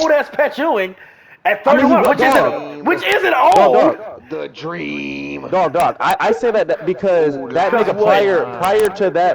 old ass Pat Ewing at I mean, 31, which isn't old. The dream. Dog. I say that because Ooh, that nigga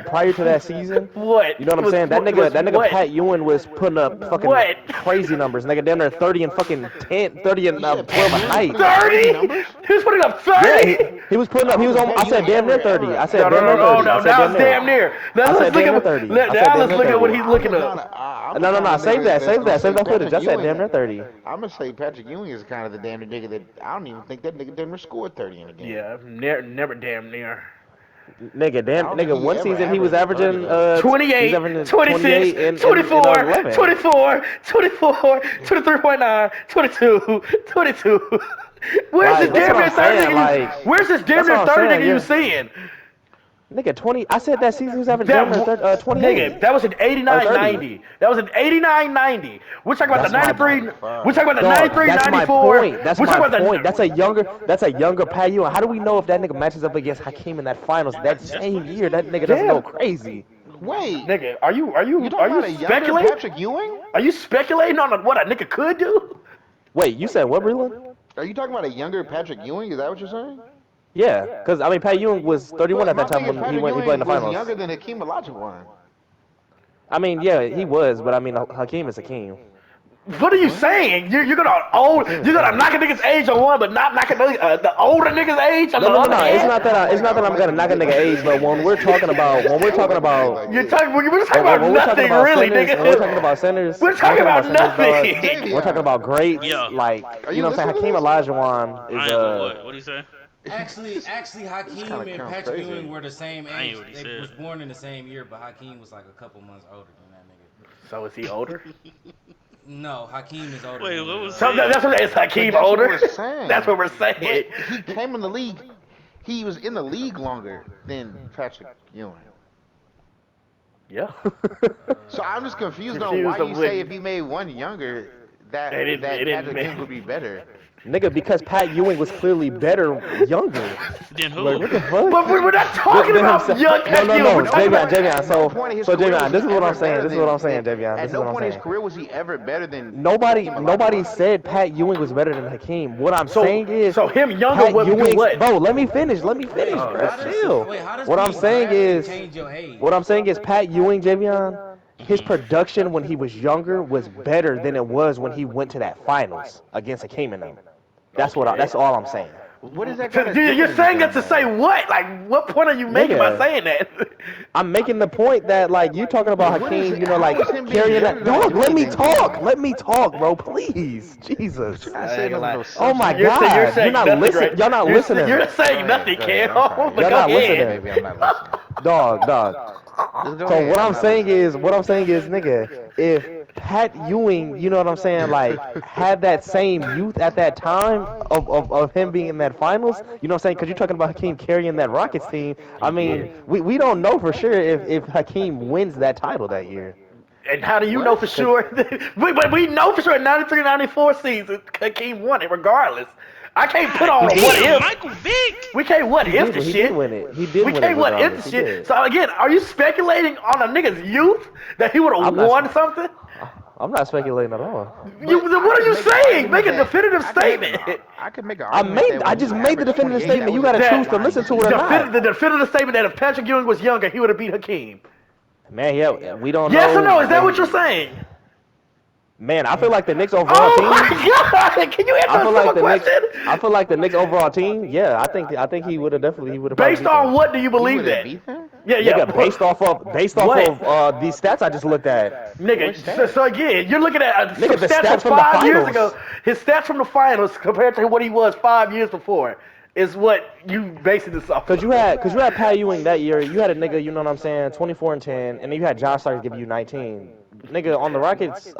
prior to that season, What? you know what I'm saying? That nigga Pat Ewing was putting up fucking What? crazy numbers. Nigga down there 30 and fucking 10, 30 and You said 12 a Pat night. Ewing putting up crazy 30? numbers? He was putting up Yeah, 30? he was putting up. He was on. I said damn near 30. I said damn near 30. I said Now damn it's damn near. near. Now I let's said look damn near at 30. I said now damn let's near look at what 30. he's looking I'm up. the No, kind of save nigga that, that's save gonna that, say save that Patrick footage. I said Ewing. damn near 30. I'm gonna say Patrick Ewing is kind of the damn nigga that I don't even think that nigga Denver scored 30 in a game. Yeah, never damn near. I don't think Nigga, he one ever season he was averaged 30 averaging though. he was 28, averaging 26, 28 and 24, 11. 24, 24, 23.9, 22, 22. Where's this Like that's damn what near I'm 30 saying. nigga Like Where's this damn that's what near I'm 30 saying. nigga you Yeah, seeing? nigga 20. I said that season he was averaging That damn near nigga, 28 that was an or 89 30. 90. That was an 89 90. We're talking about That's the my 93. We're 95. talking about the dog. 93 That's my 94. point. That's We're my talking about point. the. That's a younger Pat Ewing. How do we know if that nigga matches up against Hakeem in that finals that same year? That nigga doesn't go Damn. crazy. Wait, Nigga, are you you talking about a younger speculating? Patrick Ewing? Are you speculating on what a nigga could do? Wait, you said what, Breland? Are you talking about a younger Patrick Ewing? Is that what you're saying? Yeah, because I mean Pat Ewing was 31 But at my that time thing is when Patrick he played in Ewing the was finals. younger than Hakeem Olajuwon. I mean, yeah, he was, but I mean Hakeem is Hakeem. What are you saying? You're gonna knock a nigga's age on one, but not knock the older nigga's age on the other No. It's hand. not that. It's not that I'm gonna knock a nigga age, but when we're talking about We're talking about when we're talking nothing, about really, centers, when we're nigga. talking about centers, We're talking about dog, nothing. we're talking about greats, Yeah. like Are you you know what I'm saying. listening to Hakeem this? Olajuwon I is ain't what? What do you say? Actually, This Hakeem kind of and counts Patrick crazy. Ewing were the same I ain't age. what he They said. was born in the same year, but Hakeem was like a couple months older than that nigga. So is he older? No, Hakeem is older Wait, than what was So said? that's what it's But Hakeem that's what older. we're saying. That's what we're saying. But he came in the league. He was in the league longer than Patrick Ewing. Yeah. So I'm just confused on Confused why on you what- say if he made one younger that It didn't Patrick make- Ewing would be better. nigga because Pat Ewing was clearly better younger. Then who? Like what the fuck? But we're not talking Than about himself. young Pat Ewing. We're talking about Javion. So point in his so career Javion, was this he is what I'm ever saying. better This is what I'm than- saying, Javion. At This is no what I'm point in his saying. career was he ever better than Nobody Hakeem Olajuwon. said Pat Ewing was better than Hakeem. What I'm saying is so him younger Pat would do Ewing's, what? bro, let me finish, bro. How does, Chill. how does What I'm being saying drafted is change your age? what I'm saying is Pat Ewing, Javion, his production when he was younger was better than it was when he went to that finals against Hakeem and them. That's all I'm saying. What is that got to do You're with saying that anything, to say though? what? Like, what point are you making by Nigga. saying that? I'm making the point that like you talking about What Hakeem, is- you know, like how is him being carrying better that. not Dog, doing let me anything, talk. bro? Let me talk, bro. Please, Jesus. I said nothing no Oh my substance. God. You're saying not nothing, listening. right? Y'all not listening. You're saying nothing, Go Cam. ahead, I'm sorry. But Y'all go not ahead. listening. Maybe I'm not listening. Dog. Just go So ahead. what I'm I'm not saying listening. is, nigga, if Pat Ewing, you know what I'm saying, like had that same youth at that time of him being in that finals, you know what I'm saying? Because you're talking about Hakeem carrying that Rockets team. I mean, we don't know for sure if Hakeem wins that title that year. And how do you What? know for sure? But we know for sure in 93-94 season, Hakeem won it regardless. I can't put on a what Damn, if. Michael Vick. We can't what if the He shit. did win it. He did We win it can't what if regardless. the He shit. did. So again, are you speculating on a nigga's youth that he would have I'm not won spe- something? I'm not speculating at all. What are you saying? Make a definitive statement. I could make an argument that I when just he made the averaged definitive 28, statement. that You was got to a choose to fine listen to it year. or not. The definitive statement that if Patrick Ewing was younger, he would have beat Hakeem. Man, yeah, we don't know. Yes or no? Is that what you're saying? Man, I feel like the Knicks overall Oh team. my God! Can you answer I a feel simple like the Knicks. question? I feel like the Knicks overall team. Yeah, I think he would have definitely Based on what do you He believe would have that? beat them? Yeah. Nigga, based off of What? these stats I just looked at. Nigga, Which stats? so again, you're looking at Nigga, some the stats stats from from the 5 years finals. ago. His stats from the finals compared to what he was 5 years before is what you basing this off. Cause you had Pat Ewing that year. You had a nigga, you know what I'm saying, 24 and 10, and then you had Josh Starks give you 19. Nigga on the Rockets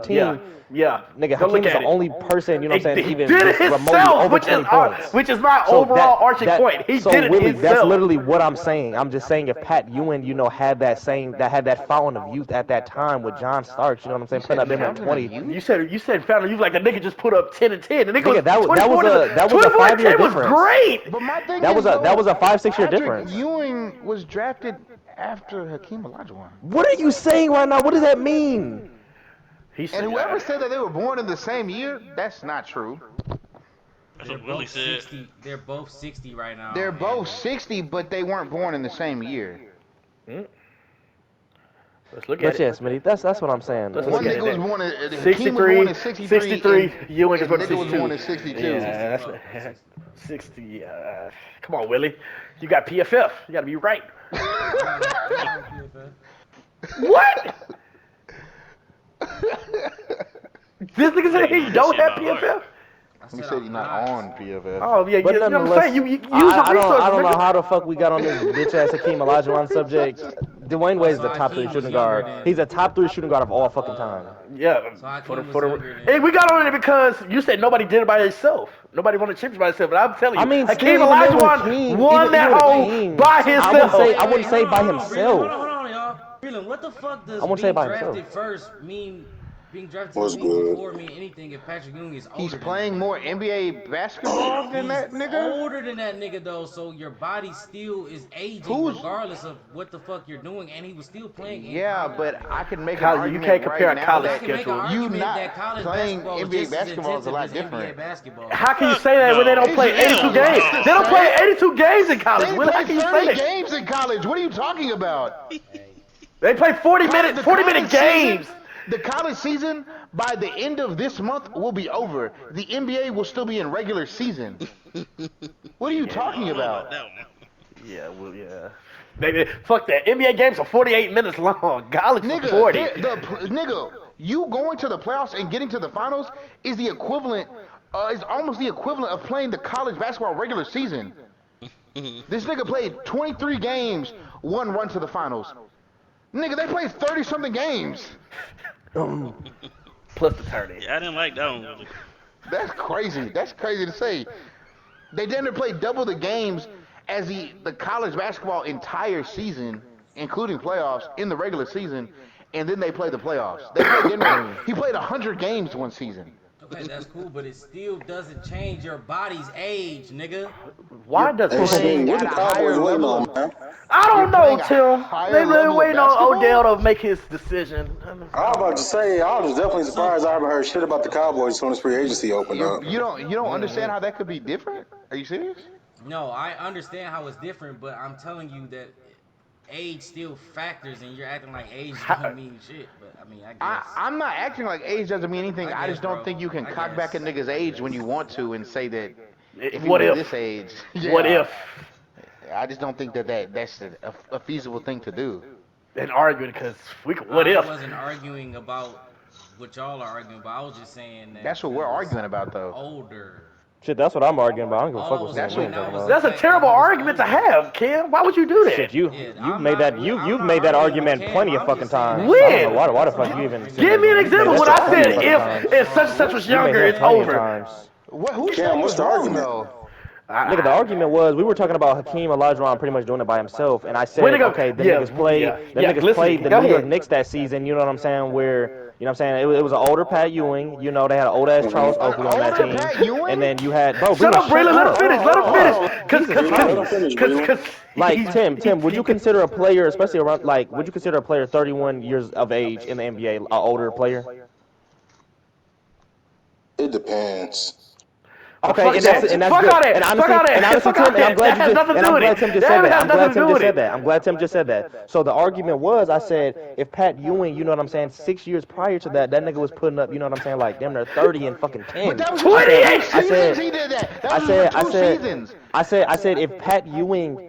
team. Yeah. Nigga, Go look Hakeem is at the it. only person, you know what I'm saying, He even did it just remotely himself, over 20 points. which is my So overall arching point. He so did it really, himself. that's literally what I'm saying. I'm just saying if Pat Ewing, you know, had that fountain of youth at that time with John Starks, you know what I'm saying, putting up them at fountain of 20. youth? You said found you like the nigga just put up 10 and 10. The nigga Nigga, was that was 24 a 24 and 5-year 10 was difference. great. But my thing That is, was a 5-6 year Patrick difference. Ewing was drafted after Hakeem Olajuwon. What are you saying right now? What does that mean? And whoever said that they were born in the same year, that's not true. That's what Willie said. They're both 60 right now. They're both 60, but they weren't born in the same year. Let's look But at yes, Smitty, that's what I'm saying. Let's One look at nigga it. was born in 63, 63, Ewing is and born the in nigga was born in 62. 62. Yeah, that's 60. Come on, Willie. You got PFF. You got to be right. What? This nigga said he don't have PFF? He said he's not on PFF. Oh, yeah, But you know what I'm nonetheless, saying? You use the I resources. don't know how the fuck we got on this bitch ass Hakeem Olajuwon subject. Dwayne Wade is the top 3 shooting guard. He's a top 3 shooting guard of all fucking time. Yeah. So Hey, we got on it because you said nobody did it by themselves. Nobody won the championship by themselves. But I'm telling you, I mean, Hakeem still, Olajuwon won that whole by himself. I wouldn't say by himself. Hold on, y'all. Breland, what the fuck does I wouldn't say being by drafted himself. first mean? Being drafted What's to the league good? before mean anything if Patrick Ewing is older He's than playing him. more NBA basketball than that He's nigga? older than that nigga though, so your body still is aging Who's- regardless of what the fuck you're doing, and he was still playing. in Yeah, college. but I can make an College, you argument can't compare right a now college that I can make an schedule. argument You not that college playing basketball is NBA just as basketball is a lot intensive as different. NBA basketball. How can you say that when they don't play No. 82 games? No. They don't play 82 games in college. They Willie, how play can you 30 say that? games in college. What are you talking about? They play 40-minute The 40-minute college games. season- The college season, by the end of this month, will be over. The NBA will still be in regular season. What are you talking about? That one. Yeah, well, yeah. Fuck that. NBA games are 48 minutes long. College is Nigga, 40. nigga, you going to the playoffs and getting to the finals is the equivalent, is almost the equivalent of playing the college basketball regular season. This nigga played 23 games, one run to the finals. Nigga, they played 30-something games. Plus the 30. Yeah, I didn't like that one. Willie. That's crazy. That's crazy to say. They didn't play double the games as the college basketball entire season, including playoffs, in the regular season, and then they play the playoffs. They played he played 100 games one season. Okay, that's cool, but it still doesn't change your body's age, nigga. Why does Hey, Steve, what the at a Cowboys higher waiting level on, man? I don't know, playing a Tim. higher They level of waiting on basketball? Odell to make his decision. I was about to say, I was definitely surprised I haven't heard shit about the Cowboys as soon as free agency opened up. You don't understand how that could be different? Are you serious? No, I understand how it's different, but I'm telling you that age still factors, and you're acting like age don't mean shit. But I mean, I guess. I'm not acting like age doesn't mean anything. I guess, just don't bro. think you can I cock back a guess. nigga's age when you want to and say that if he What was if? this age. What Yeah. if? I just don't think that's a feasible thing to do. And arguing because what I if? wasn't arguing about what y'all are arguing about. I was just saying that. That's what we're arguing about, though. Older. Shit, that's what I'm arguing about. I don't give a All fuck I what was That's someone what- talking about. That's a terrible argument to have, Kim. Why would you do that? Shit, you've I'm made not- that I'm you've not made that arguing argument with Cam. plenty of I'm fucking just saying times. that- I don't know why the fuck you even said Give that. me an You made example. that What shit I plenty said, of fucking times. if such and such was You made younger, that it's plenty of over. times. Who said Cam, it what's was the wrong, argument? though? Nigga, the argument was we were talking about Hakeem Olajuwon pretty much doing it by himself, and I said, Way to go. okay, the Yeah, niggas played, yeah, the yeah, niggas listen, played the go New York ahead. Knicks that season. You know what I'm saying? Where you know what I'm saying it was an older Pat Ewing. You know they had an old ass Charles Oakley on that older Pat team, Ewing? and then you had bro. Shut up, Braylon. Let him finish. Let him Jesus finish. Christ. Because Like Tim, would you consider a player, especially around like, would you consider a player 31 years of age in the NBA an older player? It depends. Okay, Fuck and that's that. and that's Fuck good. all that. And Fuck honestly, all that. and honestly, Fuck all Tim, and I'm that. glad That you has just, nothing and to I'm do glad with Tim it. just That said that. has I'm glad nothing to Tim do just with said it. that. I'm glad Tim just said that. So the argument was, I said, if Pat Ewing, you know what I'm saying, 6 years prior to that, that nigga was putting up, you know what I'm saying, like damn near 30 and fucking 10. But that was 28 two seasons he did that. That was two seasons. I said, if Pat Ewing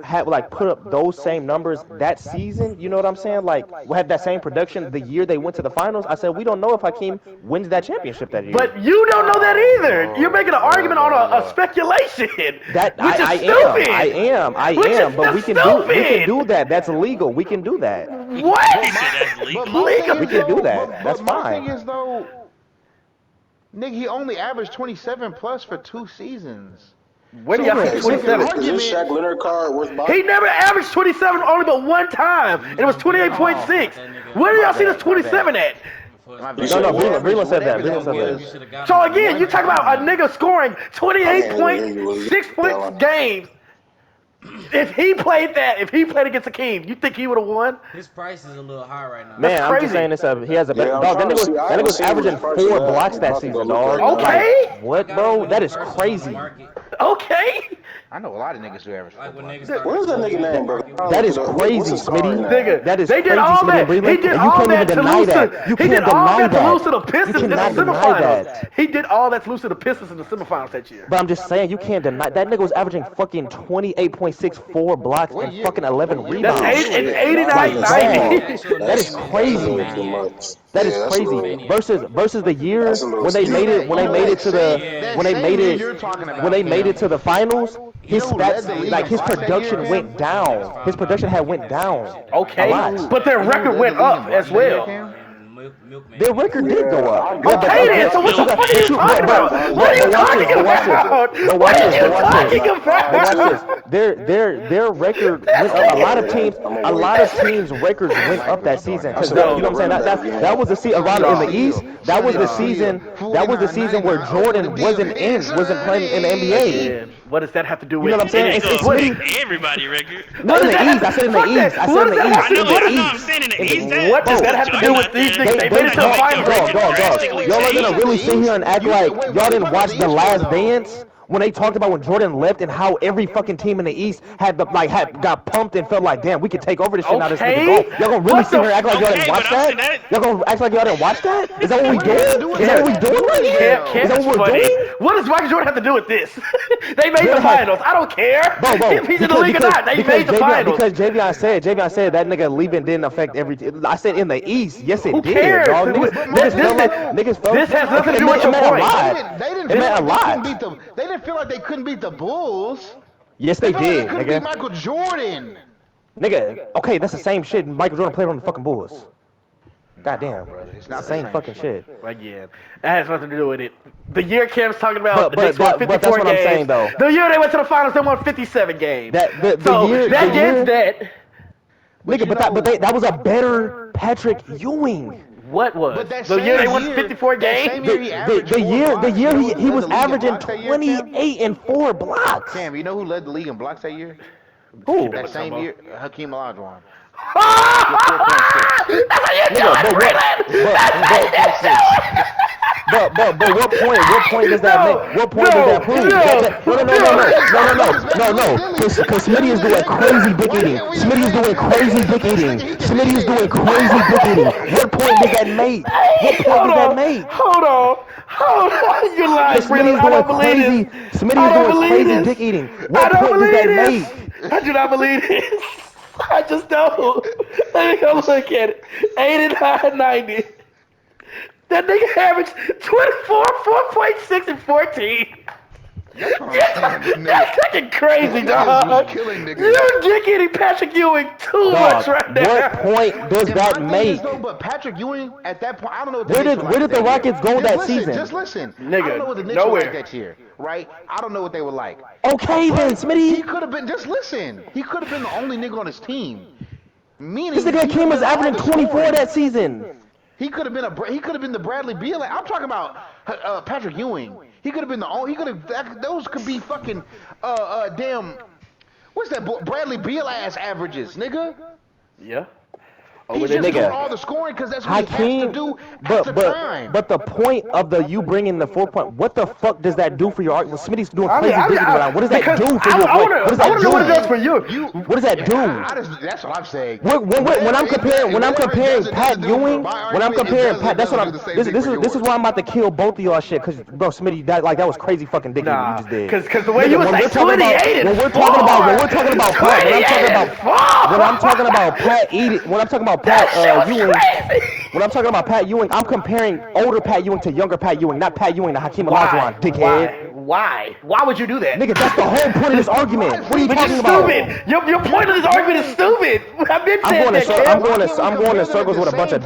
had like put up those same numbers that season, you know what I'm saying? Like had that same production the year they went to the finals. I said we don't know if Hakeem wins that championship that year. But you don't know that either. You're making an argument on a speculation. That which is I stupid. am. But we can do that. That's illegal. We can do that. What? He said that's legal. But my thing We is, can do though, that. but That's my fine. thing is, though, nigga, he only averaged 27 plus for 2 seasons. Where do y'all Hey, see so 27? is this Shaq Leonard card worth buying? He never averaged 27 only but one time, and it was 28.6. Where do y'all see this 27 at? No, Breland said that. Breland said that. So again, you talk about a nigga scoring 28.6 points games. If he played against Hakeem, you think he would have won? His price is a little high right now. Man, I'm crazy. just saying this. He has a better Yeah, I'm dog. That trying to see. I nigga haven't was seen what averaging his price is 4 at. blocks I'm that about to go season, look dog. right now. Okay. Like, what, I got bro? him That in is person on the crazy. market. Okay. I know a lot of niggas who average 4 Like when blocks. niggas start What is that nigga name, bro? That is What's crazy, his card Smitty. name? Nigga, That is they crazy, did all Smitty that. and Breland, He did and you all can't that even to deny lose that. to. You He did can't all deny that to lose to the that. Pistons You in the cannot deny semifinals. that. He did all that to lose to the Pistons in the semifinals that year. But I'm just saying, you can't deny that nigga was averaging fucking 28.64 blocks What and year? fucking 11 What year? That's rebounds. in Shit, 89, Like, 90. dog. Actual That is name crazy. That's a little too Maniac. much. That Yeah, is that's a crazy. little. Versus the year That's a little when they steep. made it to the Yeah. when they made year it you're talking about, when they made it to the finals, You his know who led stats the league like in his blocks that production year, went Cam? down. His production had went down a Okay, lot. but their You know who record led went the league in up blocks as that year, well. Cam? And Milkman. Their record did go up. I Yeah, got Okay that. then, so what the fuck are you but talking about? but- What are you but watch talking this, but watch this. about? But What watch are this, you but watch this. talking But watch about? this. Their record went up. A lot of teams' records went up that season because you know what I'm saying. That was the season around in the East. That was the season. That was the season where Jordan wasn't playing in the NBA. Again, what does that have to do You with? know what I'm saying? They It's gonna Smitty. take everybody record. Not in does the that East. I have- said in the fuck that. East. I What said in does the that have East. to do with- In the I'm East. saying in the In the- East. That, What does Bro, that have to I'm do not with these? saying- They made it to the make your finals. record Dog. drastically Y'all are gonna change. really sit here and act like wait, y'all wait, didn't wait, watch wait, The wait, Last though. Dance when they talked about when Jordan left and how every fucking team in the East had got pumped and felt like, damn, we could take over this shit now. This nigga Okay. go. Y'all gonna really What sit here and the act like y'all Okay, didn't watch but I'm saying that? that- Y'all gonna act like y'all didn't watch that? Is that what we What does that have to doing? do with Is that what we that? doing right here? Camp Is that is what we're funny. doing? What does Michael Jordan have to do with this? They made Jordan the had- finals. I don't care Bro, if he's in the league or not. They made the finals. Because Javion said that nigga leaving didn't affect every team. I said in the East, yes it Who did, cares? dog. But Niggas felt this has nothing to do it with your meant a point. lot. They didn't It feel meant a like they lot. couldn't beat the. They didn't feel like they couldn't beat the Bulls. Yes, They they felt like did, they couldn't beat nigga. Michael Jordan. Nigga, okay, that's the same shit Michael Jordan played on the fucking Bulls. Goddamn, brother, it's it's not the the same same fucking shit. Again, that has nothing to do with it. The year Cam's talking about, But the Knicks won that- 54 but that's what I'm games. saying, though. The year they went to the finals, they won 57 games. The So year, that gets that. nigga, that was a better Patrick Ewing. What was? But that The year they same won year- 54 that games? same year he averaged The 4 year blocks. You know who he led was the league in averaging blocks that year, Cam? 28 and 4 blocks. Cam, you know who led the league in blocks that year? Who? That same year, Hakeem Olajuwon. Nigga, but what point does that make? What point does that prove? No. Because Smitty is doing crazy dick eating. Smitty is doing crazy dick eating. Smitty is doing crazy dick eating. What point does that make? What point does that make? Hold on. You're lying, Smitty is I don't doing believe crazy. this. Smitty I is don't doing believe crazy this. dick eating. I What don't point does that believe make? this. I do not believe this. I just don't. Let me go look at it. 89, 90. That nigga averaged 24, 4.6, and 14. That's what I'm saying, That's fucking crazy, Niggas dog. was killing niggas. You're dick-eating Patrick Ewing too much right now. What point does And that my thing is, make? though, but Patrick Ewing at that point, I don't know what the Where Knicks did were like the that year. Rockets go Just that listen, season? Just listen. I Nigga, don't know what the Knicks were nowhere. like that year, right? I don't know what they were like. Okay then, He Smitty. could have been. Just listen. He could have been the only nigga on his team. Meaning, This nigga he Hakeem could've was been all averaging the 24 scoring. that season. He could have been He could have been the Bradley Beal. I'm talking about Patrick Ewing. He could have been the only. He could have. Those could be fucking damn. What's that? Bradley Beal ass averages, nigga. Yeah. He's the just nigga. doing all the scoring because that's what he has Hakeem, to do at the time. but the point of you bringing the 4 point, what the fuck does that do for your argument? Smitty's doing I mean, crazy digging right now. What does that because do for I your? wanna What does know that what it does do? for you. What does that do? That's what I'm saying. When I'm comparing Pat Ewing, when I'm comparing Pat, that's what I'm. This is why I'm about to kill both of y'all shit. Cause bro, Smitty, that was crazy fucking digging you just did. Because the way you was When like we're talking 28 when we're talking about Pat, when I'm talking about Pat Ewing, when I'm talking about Pat Ewing, I'm comparing older Pat Ewing to younger Pat Ewing, not Pat Ewing to Hakeem Olajuwon, dickhead. Why? Why would you do that? Nigga, that's the whole point of this argument. What are you But talking you're about? stupid. Your point of this argument is stupid. I've been saying that, Cam. I'm going in circles with a bunch of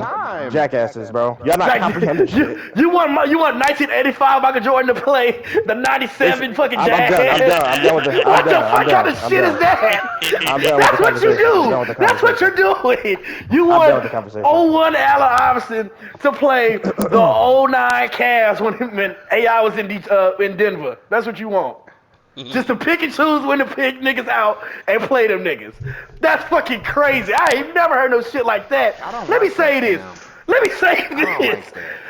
jackasses, bro. Y'all not comprehending shit. You want 1985 Michael Jordan to play the 97 fucking Jazz? I'm done with the. What the fuck kind of shit is that? I'm done with the That's what you conversation. do. That's what you're doing. You I'm done with want the conversation. 01 Allen Iverson to play the 09 Cavs when AI was in Denver. That's what you want. just to pick and choose when to pick niggas out and play them niggas. That's fucking crazy. I ain't never heard no shit like that. I don't Let me like say that, this. Cam. Let me say I don't this. like that.